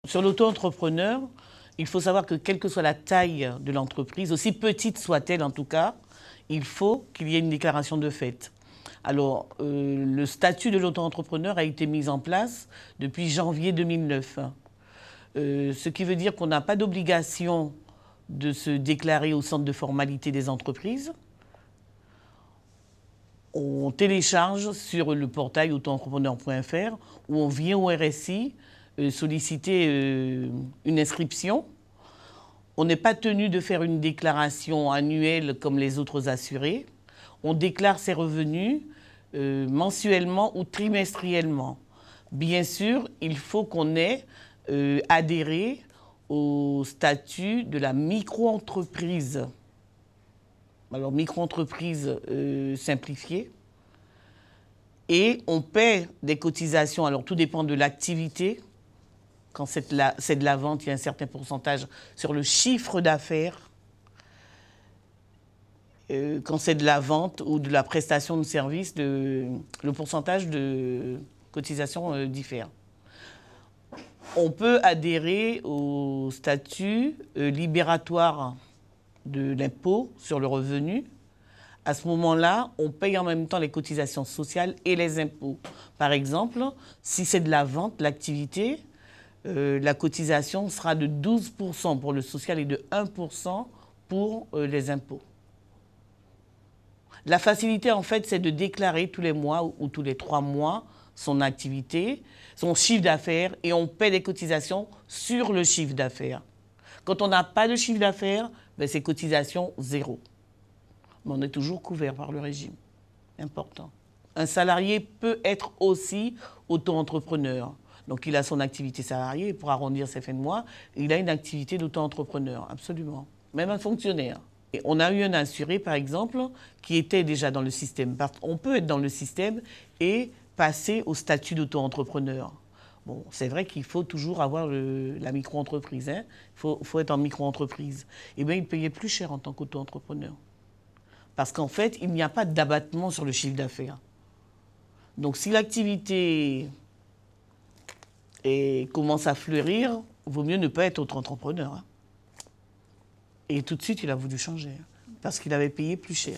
Sur l'auto-entrepreneur, il faut savoir que quelle que soit la taille de l'entreprise, aussi petite soit-elle en tout cas, il faut qu'il y ait une déclaration de fait. Alors, le statut de l'auto-entrepreneur a été mis en place depuis janvier 2009. Ce qui veut dire qu'on n'a pas d'obligation de se déclarer au centre de formalité des entreprises. On télécharge sur le portail autoentrepreneur.fr où on vient au RSI solliciter une inscription. On n'est pas tenu de faire une déclaration annuelle comme les autres assurés. On déclare ses revenus mensuellement ou trimestriellement. Bien sûr, il faut qu'on ait adhéré au statut de la micro-entreprise. Alors, micro-entreprise simplifiée. Et on paie des cotisations. Alors, tout dépend de l'activité. Quand c'est de la vente, il y a un certain pourcentage sur le chiffre d'affaires. Quand c'est de la vente ou de la prestation de service, le pourcentage de cotisation diffère. On peut adhérer au statut libératoire de l'impôt sur le revenu. À ce moment-là, on paye en même temps les cotisations sociales et les impôts. Par exemple, si c'est de la vente, l'activité, la cotisation sera de 12% pour le social et de 1% pour les impôts. La facilité, en fait, c'est de déclarer tous les mois ou tous les 3 mois son activité, son chiffre d'affaires, et on paie des cotisations sur le chiffre d'affaires. Quand on n'a pas de chiffre d'affaires, ben c'est cotisation zéro. Mais on est toujours couvert par le régime. Important. Un salarié peut être aussi auto-entrepreneur. Donc, il a son activité salariée pour arrondir ses fins de mois. Il a une activité d'auto-entrepreneur, absolument. Même un fonctionnaire. Et on a eu un assuré, par exemple, qui était déjà dans le système. On peut être dans le système et passer au statut d'auto-entrepreneur. Bon, c'est vrai qu'il faut toujours avoir la micro-entreprise. Hein. Il faut être en micro-entreprise. Eh bien, il payait plus cher en tant qu'auto-entrepreneur. Parce qu'en fait, il n'y a pas d'abattement sur le chiffre d'affaires. Donc, si l'activité commence à fleurir, il vaut mieux ne pas être auto-entrepreneur. Hein. Et tout de suite, il a voulu changer, parce qu'il avait payé plus cher.